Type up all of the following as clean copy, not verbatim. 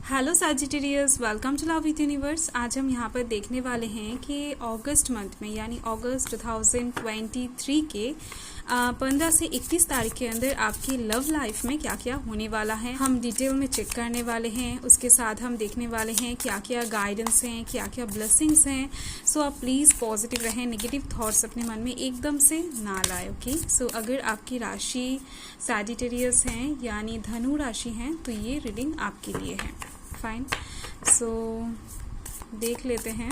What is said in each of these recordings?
Hello Sagittarius, welcome to love with universe. आज हम यहाँ पर देखने वाले हैं कि अगस्त मंथ में यानी अगस्त 2023 के 15 से 31 तारीख के अंदर आपकी लव लाइफ में क्या क्या होने वाला है हम डिटेल में चेक करने वाले हैं। उसके साथ हम देखने वाले हैं क्या क्या गाइडेंस हैं, क्या क्या ब्लेसिंग्स हैं। सो आप प्लीज़ पॉजिटिव रहें, नेगेटिव थॉट्स अपने मन में एकदम से ना लाए। ओके, सो अगर आपकी राशि सजिटेरियस हैं यानी धनु राशि हैं तो ये रीडिंग आपके लिए है। फाइन, सो देख लेते हैं।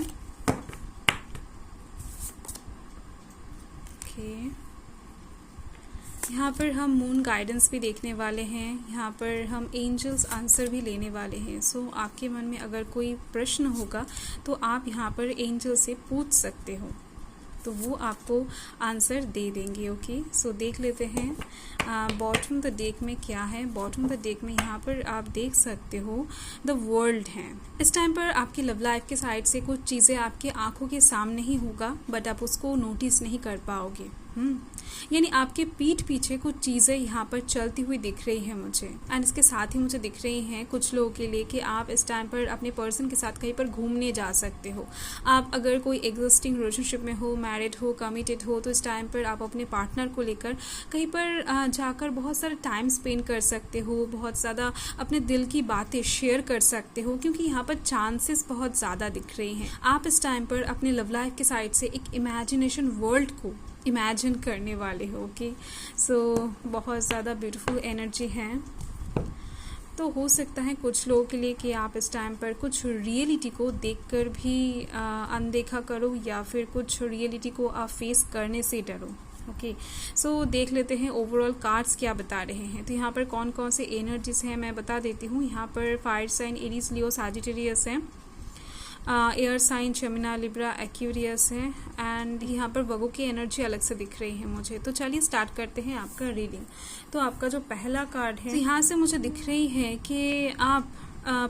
ओके, यहाँ पर हम मून गाइडेंस भी देखने वाले हैं, यहाँ पर हम एंजल्स आंसर भी लेने वाले हैं। सो आपके मन में अगर कोई प्रश्न होगा तो आप यहाँ पर एंजल से पूछ सकते हो, तो वो आपको आंसर दे देंगे। ओके, सो देख लेते हैं बॉटम द डेक में क्या है। बॉटम द डेक में यहाँ पर आप देख सकते हो द वर्ल्ड है। इस टाइम पर आपकी लव लाइफ के साइड से कुछ चीज़ें आपकी आंखों के सामने ही होगा, बट आप उसको नोटिस नहीं कर पाओगे। यानी आपके पीठ पीछे कुछ चीज़ें यहाँ पर चलती हुई दिख रही है मुझे, एंड इसके साथ ही मुझे दिख रही हैं कुछ लोगों के लिए कि आप इस टाइम पर अपने पर्सन के साथ कहीं पर घूमने जा सकते हो। आप अगर कोई एग्जिस्टिंग रिलेशनशिप में हो, मैरिड हो, कमिटेड हो, तो इस टाइम पर आप अपने पार्टनर को लेकर कहीं पर जाकर बहुत सारा टाइम स्पेंड कर सकते हो, बहुत ज़्यादा अपने दिल की बातें शेयर कर सकते हो, क्योंकि यहाँ पर चांसेस बहुत ज़्यादा दिख रही हैं। आप इस टाइम पर अपने लव लाइफ के साइड से एक इमेजिनेशन वर्ल्ड को इमेजिन करने वाले हो। ओके, सो बहुत ज़्यादा ब्यूटीफुल एनर्जी है। तो हो सकता है कुछ लोगों के लिए कि आप इस टाइम पर कुछ रियलिटी को देखकर भी अनदेखा करो, या फिर कुछ रियलिटी को आप फेस करने से डरो। ओके, सो देख लेते हैं ओवरऑल कार्ड्स क्या बता रहे हैं। तो यहाँ पर कौन कौन से एनर्जीज हैं मैं बता देती हूँ। यहाँ पर fire sign Aries, Leo, Sagittarius है, air sign Gemini, Libra, Aquarius है, एंड यहाँ पर वर्गो की एनर्जी अलग से दिख रही है मुझे। तो चलिए स्टार्ट करते हैं आपका रीडिंग। तो आपका जो पहला कार्ड है, तो यहाँ से मुझे दिख रही है कि आप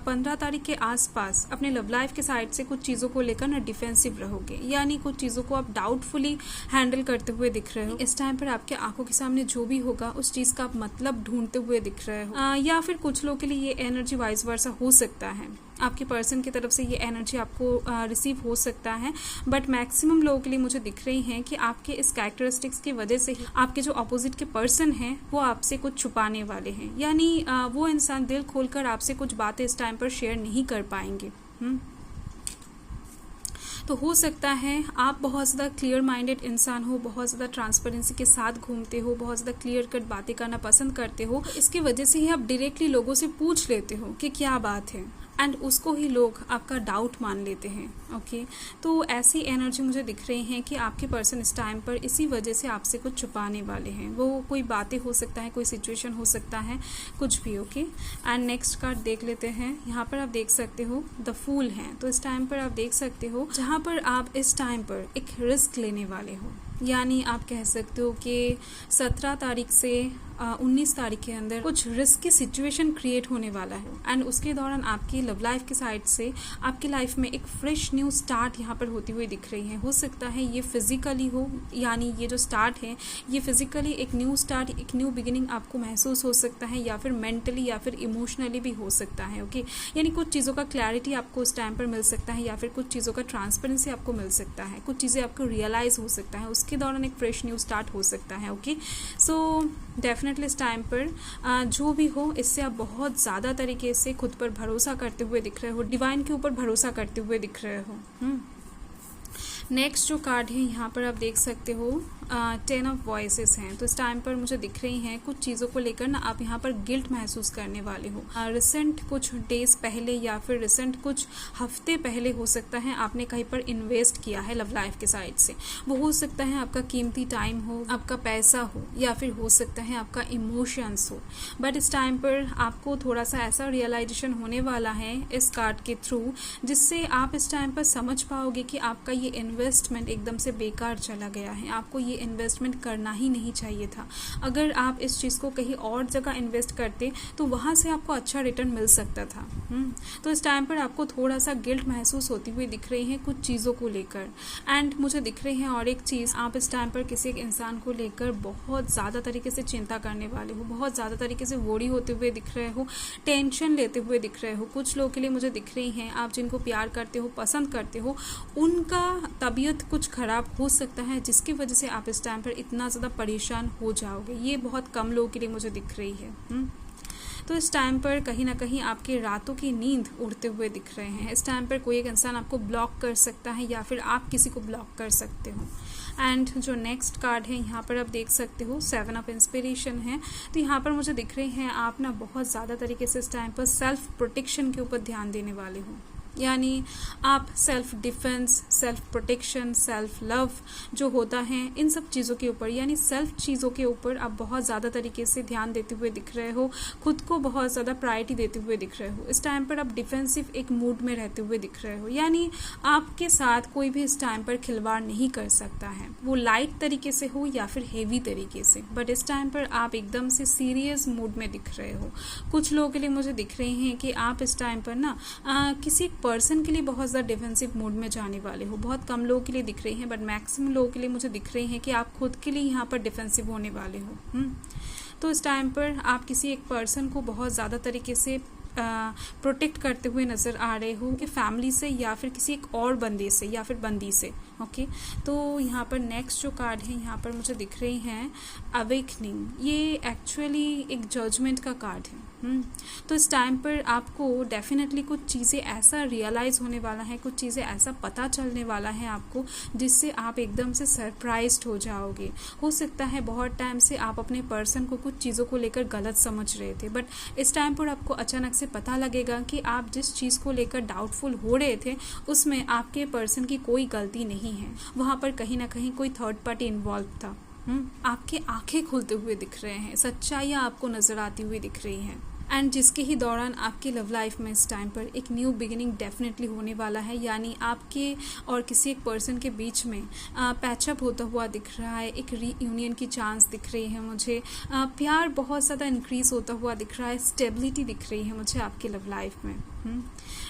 15 तारीख के आसपास अपने लव लाइफ के साइड से कुछ चीज़ों को लेकर ना डिफेंसिव रहोगे, यानी कुछ चीज़ों को आप डाउटफुली हैंडल करते हुए दिख रहे हो। इस टाइम पर आपके आंखों के सामने जो भी होगा उस चीज़ का आप मतलब ढूंढते हुए दिख रहे हो, या फिर कुछ लोगों के लिए ये एनर्जी वाइस वर्सा हो सकता है। आपके पर्सन की तरफ से ये एनर्जी आपको रिसीव हो सकता है, बट मैक्सिमम लोगों के लिए मुझे दिख रही हैं कि आपके इस कैरेक्टरिस्टिक्स की वजह से ही आपके जो अपोजिट के पर्सन हैं वो आपसे कुछ छुपाने वाले हैं, यानी वो इंसान दिल खोलकर आपसे कुछ बातें इस टाइम पर शेयर नहीं कर पाएंगे। तो हो सकता है आप बहुत ज़्यादा क्लियर माइंडेड इंसान हो, बहुत ज़्यादा ट्रांसपेरेंसी के साथ घूमते हो, बहुत ज़्यादा क्लियर कट बातें करना पसंद करते हो। इसकी वजह से ही आप डायरेक्टली लोगों से पूछ लेते हो कि क्या बात है, एंड उसको ही लोग आपका डाउट मान लेते हैं। ओके, तो ऐसी एनर्जी मुझे दिख रही है कि आपके पर्सन इस टाइम पर इसी वजह से आपसे कुछ छुपाने वाले हैं। वो कोई बातें हो सकता है, कोई सिचुएशन हो सकता है, कुछ भी। ओके, एंड नेक्स्ट कार्ड देख लेते हैं। यहाँ पर आप देख सकते हो द फूल हैं। तो इस टाइम पर आप देख सकते हो जहाँ पर आप इस टाइम पर एक रिस्क लेने वाले हो, यानी आप कह सकते हो कि 17 तारीख से 19 तारीख के अंदर कुछ रिस्क की सिचुएशन क्रिएट होने वाला है, एंड उसके दौरान आपकी लव लाइफ की साइड से आपकी लाइफ में एक फ्रेश न्यू स्टार्ट यहाँ पर होती हुई दिख रही है। हो सकता है ये फिजिकली हो, यानी ये जो स्टार्ट है ये फिजिकली एक न्यू स्टार्ट, एक न्यू बिगिनिंग आपको महसूस हो सकता है, या फिर मेंटली या फिर इमोशनली भी हो सकता है। ओके, यानी कुछ चीज़ों का क्लैरिटी आपको उस टाइम पर मिल सकता है, या फिर कुछ चीज़ों का ट्रांसपेरेंसी आपको मिल सकता है, कुछ चीज़ें आपको रियलाइज़ हो सकता है, उसके दौरान एक फ्रेश न्यू स्टार्ट हो सकता है। ओके, सो डेफिनेटली इस टाइम पर जो भी हो, इससे आप बहुत ज़्यादा तरीके से खुद पर भरोसा करते हुए दिख रहे हो, डिवाइन के ऊपर भरोसा करते हुए दिख रहे हो। नेक्स्ट जो कार्ड है यहाँ पर आप देख सकते हो 10 ऑफ वॉइसेस हैं। तो इस टाइम पर मुझे दिख रही हैं कुछ चीज़ों को लेकर ना आप यहाँ पर गिल्ट महसूस करने वाले हो। रिसेंट कुछ डेज पहले या फिर रिसेंट कुछ हफ्ते पहले हो सकता है आपने कहीं पर इन्वेस्ट किया है लव लाइफ के साइड से। वो हो सकता है आपका कीमती टाइम हो, आपका पैसा हो, या फिर हो सकता है आपका इमोशंस हो। बट इस टाइम पर आपको थोड़ा सा ऐसा रियलाइजेशन होने वाला है इस कार्ड के थ्रू, जिससे आप इस टाइम पर समझ पाओगे कि आपका ये इन्वेस्टमेंट एकदम से बेकार चला गया है, आपको ये इन्वेस्टमेंट करना ही नहीं चाहिए था। अगर आप इस चीज़ को कहीं और जगह इन्वेस्ट करते तो वहाँ से आपको अच्छा रिटर्न मिल सकता था। तो इस टाइम पर आपको थोड़ा सा गिल्ट महसूस होती हुई दिख रही है कुछ चीज़ों को लेकर। एंड मुझे दिख रही है और एक चीज़, आप इस टाइम पर किसी एक इंसान को लेकर बहुत ज़्यादा तरीके से चिंता करने वाले हो, बहुत ज़्यादा तरीके से वोरी होते हुए दिख रहे हो, टेंशन लेते हुए दिख रहे हो। कुछ लोगों के लिए मुझे दिख रही हैं, आप जिनको प्यार करते हो, पसंद करते हो, उनका तबीयत कुछ ख़राब हो सकता है, जिसकी वजह से आप इस टाइम पर इतना ज़्यादा परेशान हो जाओगे। ये बहुत कम लोगों के लिए मुझे दिख रही है। तो इस टाइम पर कहीं ना कहीं आपके रातों की नींद उड़ते हुए दिख रहे हैं। इस टाइम पर कोई एक इंसान आपको ब्लॉक कर सकता है या फिर आप किसी को ब्लॉक कर सकते हो। एंड जो नेक्स्ट कार्ड है यहाँ पर आप देख सकते हो 7 ऑफ इंस्पिरेशन है। तो यहाँ पर मुझे दिख रहे हैं आप ना बहुत ज़्यादा तरीके से इस टाइम पर सेल्फ प्रोटेक्शन के ऊपर ध्यान देने वाले हो, यानी आप self defence, self protection, self love जो होता है, इन सब चीज़ों के ऊपर, यानी सेल्फ चीज़ों के ऊपर आप बहुत ज़्यादा तरीके से ध्यान देते हुए दिख रहे हो, खुद को बहुत ज़्यादा प्रायोरिटी देते हुए दिख रहे हो। इस टाइम पर आप डिफेंसिव एक मूड में रहते हुए दिख रहे हो, यानी आपके साथ कोई भी इस टाइम पर खिलवाड़ नहीं कर सकता है, वो लाइट तरीके से हो या फिर हेवी तरीके से। बट इस टाइम पर आप एकदम से सीरियस मूड में दिख रहे हो। कुछ लोगों के लिए मुझे दिख रहे हैं कि आप इस टाइम पर ना किसी पर्सन के लिए बहुत ज़्यादा डिफेंसिव मूड में जाने वाले हो। बहुत कम लोगों के लिए दिख रही हैं, बट मैक्सिमम लोगों के लिए मुझे दिख रही हैं कि आप खुद के लिए यहाँ पर डिफेंसिव होने वाले हो। तो इस टाइम पर आप किसी एक पर्सन को बहुत ज़्यादा तरीके से प्रोटेक्ट करते हुए नज़र आ रहे हो कि फैमिली से या फिर किसी एक और बंदे से या फिर बंदी से। ओके, तो यहाँ पर नेक्स्ट जो कार्ड है यहाँ पर मुझे दिख रही हैं अवेकनिंग। ये एक्चुअली एक जजमेंट का कार्ड है। तो इस टाइम पर आपको डेफिनेटली कुछ चीज़ें ऐसा रियलाइज़ होने वाला है, कुछ चीज़ें ऐसा पता चलने वाला है आपको, जिससे आप एकदम से सरप्राइज्ड हो जाओगे। हो सकता है बहुत टाइम से आप अपने पर्सन को कुछ चीज़ों को लेकर गलत समझ रहे थे, बट इस टाइम पर आपको अचानक से पता लगेगा कि आप जिस चीज़ को लेकर डाउटफुल हो रहे थे उसमें आपके पर्सन की कोई गलती नहीं है, वहाँ पर कहीं ना कहीं कोई थर्ड पार्टी इन्वॉल्व था। आपके आंखें खुलते हुए दिख रहे हैं, सच्चाइयाँ आपको नजर आती हुई दिख रही हैं। एंड जिसके ही दौरान आपकी लव लाइफ में इस टाइम पर एक न्यू बिगिनिंग डेफिनेटली होने वाला है, यानी आपके और किसी एक पर्सन के बीच में पैचअप होता हुआ दिख रहा है, एक रीयूनियन की चांस दिख रही है मुझे, प्यार बहुत ज़्यादा इंक्रीज होता हुआ दिख रहा है, स्टेबिलिटी दिख रही है मुझे आपकी लव लाइफ में।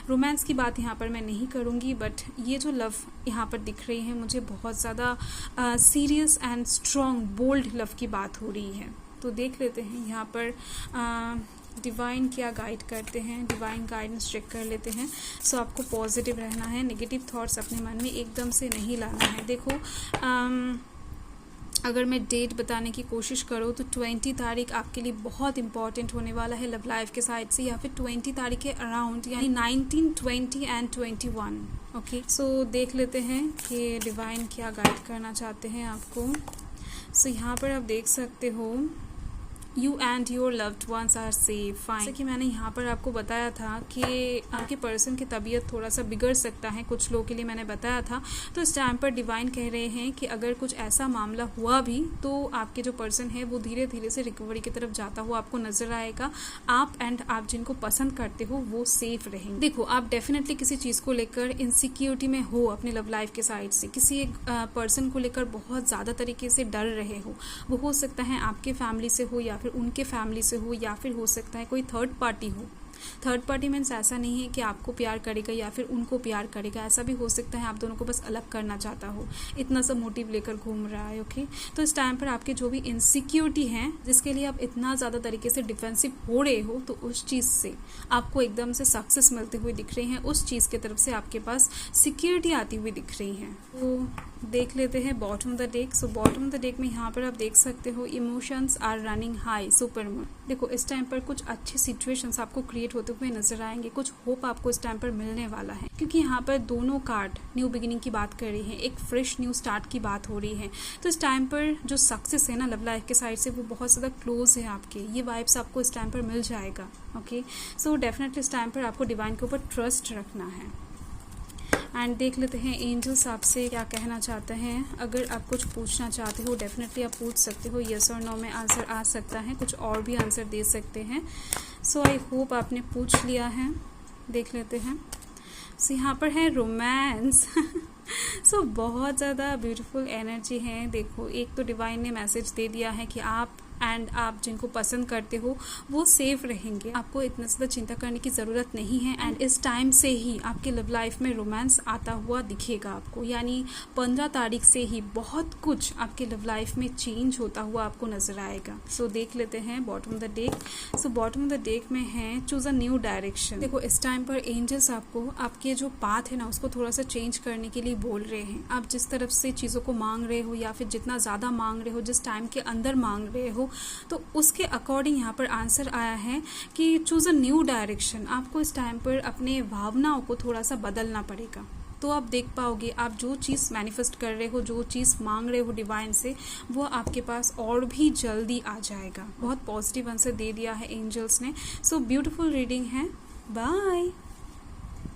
रोमांस की बात यहाँ पर मैं नहीं करूँगी, बट ये जो लव यहाँ पर दिख रही है मुझे बहुत ज़्यादा serious and strong bold love की बात हो रही है। तो देख लेते हैं यहाँ पर डिवाइन क्या गाइड करते हैं, डिवाइन गाइडेंस चेक कर लेते हैं। सो आपको पॉजिटिव रहना है, नेगेटिव थॉट्स अपने मन में एकदम से नहीं लाना है। देखो अगर मैं डेट बताने की कोशिश करूँ तो 20 तारीख आपके लिए बहुत इंपॉर्टेंट होने वाला है लव लाइफ के साइड से, या फिर 20 तारीख के अराउंड, यानी 19, 20 एंड 21। ओके, सो देख लेते हैं कि डिवाइन क्या गाइड करना चाहते हैं आपको। सो यहाँ पर आप देख सकते हो You and your loved ones are safe, fine। जैसे कि मैंने यहाँ पर आपको बताया था कि आपके पर्सन की तबीयत थोड़ा सा बिगड़ सकता है, कुछ लोगों के लिए मैंने बताया था। तो इस टाइम पर डिवाइन कह रहे हैं कि अगर कुछ ऐसा मामला हुआ भी तो आपके जो पर्सन है वो धीरे धीरे से रिकवरी की तरफ जाता हुआ आपको नजर आएगा। आप जिनको पसंद करते हो वो सेफ रहेंगे। देखो आप डेफिनेटली किसी चीज़ को लेकर इनसिक्योरिटी में हो अपनी लव लाइफ के साइड से, किसी एक पर्सन को लेकर बहुत ज़्यादा तरीके से डर रहे हो। वो हो सकता है आपके फैमिली से हो या फिर उनके फैमिली से हो, या फिर हो सकता है कोई थर्ड पार्टी हो। थर्ड पार्टी मीन्स ऐसा नहीं है कि आपको प्यार करेगा या फिर उनको प्यार करेगा, ऐसा भी हो सकता है आप दोनों को बस अलग करना चाहता हो, इतना सा मोटिव लेकर घूम रहा है। ओके, तो इस टाइम पर आपके जो भी इनसिक्योरिटी है, जिसके लिए आप इतना ज़्यादा तरीके से डिफेंसिव हो रहे हो, तो उस चीज़ से आपको एकदम से सक्सेस मिलते हुए दिख रही है, उस चीज़ की तरफ से आपके पास सिक्योरिटी आती हुई दिख रही है। तो देख लेते हैं bottom the deck. So bottom the deck में यहाँ पर आप देख सकते हो emotions are running high, super moon. देखो इस टाइम पर कुछ अच्छे सिचुएशंस आपको क्रिएट होते हुए नजर आएंगे, कुछ होप आपको इस टाइम पर मिलने वाला है, क्योंकि यहाँ पर दोनों कार्ड न्यू बिगिनिंग की बात कर रही है, एक फ्रेश न्यू स्टार्ट की बात हो रही है। तो इस टाइम पर जो सक्सेस है ना लव लाइफ के साइड से, वो बहुत ज़्यादा क्लोज है आपके, ये वाइब्स आपको इस टाइम पर मिल जाएगा। ओके, सो डेफिनेटली इस टाइम पर आपको डिवाइन के ऊपर ट्रस्ट रखना है। एंड देख लेते हैं एंजल्स आपसे क्या कहना चाहते हैं। अगर आप कुछ पूछना चाहते हो डेफिनेटली आप पूछ सकते हो, येस और नो में आंसर आ सकता है, कुछ और भी आंसर दे सकते हैं। सो आई होप आपने पूछ लिया है। देख लेते हैं सो यहाँ पर है रोमांस। सो बहुत ज़्यादा ब्यूटीफुल एनर्जी है। देखो, एक तो डिवाइन ने मैसेज दे दिया है कि आप एंड आप जिनको पसंद करते हो वो सेफ रहेंगे, आपको इतना ज़्यादा चिंता करने की ज़रूरत नहीं है। एंड इस टाइम से ही आपके लव लाइफ में रोमांस आता हुआ दिखेगा आपको, यानी 15 तारीख से ही बहुत कुछ आपके लव लाइफ में चेंज होता हुआ आपको नजर आएगा। सो देख लेते हैं bottom of the deck. So bottom of the deck में है चूज अ न्यू डायरेक्शन। देखो, इस टाइम पर एंजल्स आपको आपके जो पाथ है ना उसको थोड़ा सा चेंज करने के लिए बोल रहे हैं। आप जिस तरफ से चीज़ों को मांग रहे हो या फिर जितना ज़्यादा मांग रहे हो, जिस टाइम के अंदर मांग रहे हो, तो उसके अकॉर्डिंग यहाँ पर आंसर आया है कि चूज अ न्यू डायरेक्शन। आपको इस टाइम पर अपने भावनाओं को थोड़ा सा बदलना पड़ेगा, तो आप देख पाओगे आप जो चीज़ मैनिफेस्ट कर रहे हो, जो चीज़ मांग रहे हो डिवाइन से, वो आपके पास और भी जल्दी आ जाएगा। बहुत पॉजिटिव आंसर दे दिया है एंजल्स ने। सो ब्यूटीफुल रीडिंग है। बाय।